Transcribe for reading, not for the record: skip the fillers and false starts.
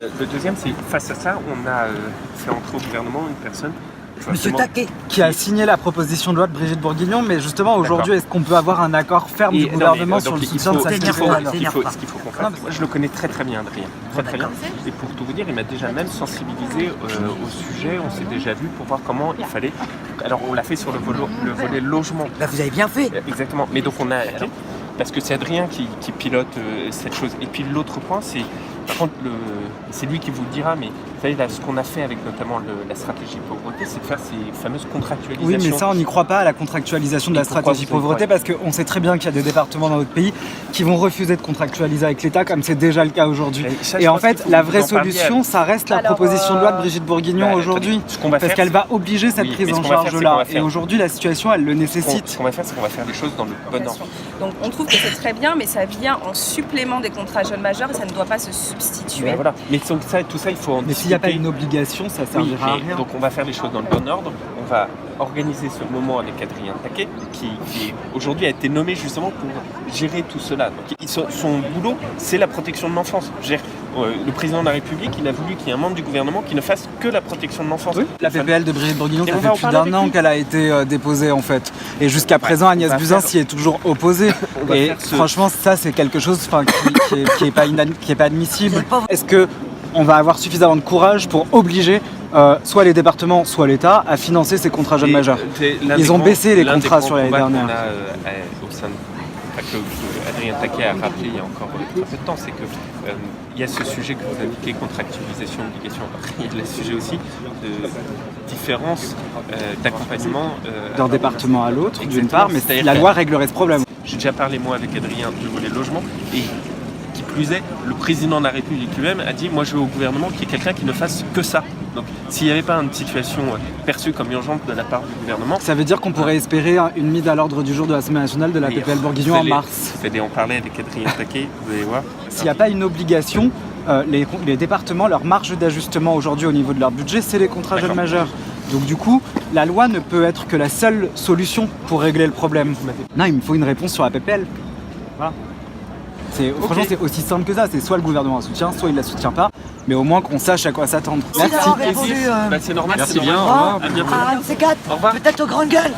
Le deuxième, c'est face à ça, on a fait entrer au gouvernement une personne. Monsieur Taquet, qui a signé la proposition de loi de Brigitte Bourguignon, mais justement aujourd'hui, est-ce qu'on peut avoir un accord ferme du gouvernement sur le soutien de sa Ce qu'il faut qu'on fasse, Non, moi je le connais très bien, Adrien, très bien. Et pour tout vous dire, il m'a déjà même sensibilisé au sujet, on s'est déjà vu pour voir comment il fallait. Alors on l'a fait sur le volet logement. Là, vous avez bien fait. Exactement, mais donc on a arrêté, parce que c'est Adrien qui pilote cette chose. Et puis l'autre point, c'est, par contre, c'est lui qui vous le dira, mais vous savez, là, ce qu'on a fait avec notamment la stratégie pauvreté, c'est de faire ces fameuses contractualisations. Oui, mais ça, on n'y croit pas à la contractualisation de la stratégie pauvreté, parce qu'on sait très bien qu'il y a des départements dans notre pays qui vont refuser de contractualiser avec l'État, comme c'est déjà le cas aujourd'hui. Et en fait, la vraie solution, ça reste la proposition de loi de Brigitte Bourguignon aujourd'hui, parce qu'elle va obliger cette prise en charge-là. Et aujourd'hui, la situation, elle le nécessite. Ce qu'on va faire, c'est qu'on va faire les choses dans le bon ordre. Donc on trouve que c'est très bien, mais ça vient en supplément des contrats jeunes majeurs et ça ne doit pas se substituer. Ben voilà. Mais tout ça, il faut en Mais s'il n'y a pas une obligation, ça servira à rien. Donc on va faire les choses dans le bon ordre. On va organiser ce moment avec Adrien Taquet, qui aujourd'hui a été nommé justement pour gérer tout cela. Donc, son boulot, c'est la protection de l'enfance. Le président de la République, il a voulu qu'il y ait un membre du gouvernement qui ne fasse que la protection de l'enfance. Oui. La PPL de Brigitte Bourguignon, ça fait plus d'1 an qu'elle a été déposée en fait. Et jusqu'à présent, Agnès Buzyn s'y est toujours opposée. Et franchement, ça c'est quelque chose qui est pas admissible. Est-ce qu'on va avoir suffisamment de courage pour obliger soit les départements, soit l'État à financer ces contrats jeunes majeurs? Ils ont baissé les contrats sur l'année dernière. Que Adrien Taquet a rappelé il y a encore très peu de temps, c'est que il y a ce sujet que vous indiquez, contractualisation, obligation. Il y a le sujet aussi de différence d'accompagnement d'un département à l'autre, d'une part, mais la loi réglerait ce problème. J'ai déjà parlé moi avec Adrien du volet logement, et qui plus est, le président de la République lui-même a dit: moi je veux au gouvernement qu'il y ait quelqu'un qui ne fasse que ça. Donc s'il n'y avait pas une situation perçue comme urgente de la part du gouvernement... Ça veut dire qu'on pourrait espérer une mise à l'ordre du jour de l'Assemblée nationale de la PPL Bourguignon en mars. Vous allez en parler avec Adrien Taquet, vous allez voir. S'il n'y a pas une obligation, les départements, leur marge d'ajustement aujourd'hui au niveau de leur budget, c'est les contrats jeunes majeurs. Donc du coup, la loi ne peut être que la seule solution pour régler le problème. Non, il me faut une réponse sur la PPL. Voilà. Franchement, c'est aussi simple que ça. C'est soit le gouvernement la soutient, soit il la soutient pas. Mais au moins qu'on sache à quoi s'attendre. Merci. C'est normal. Merci bien. À bientôt. Un de ces quatre, peut-être aux grandes gueules.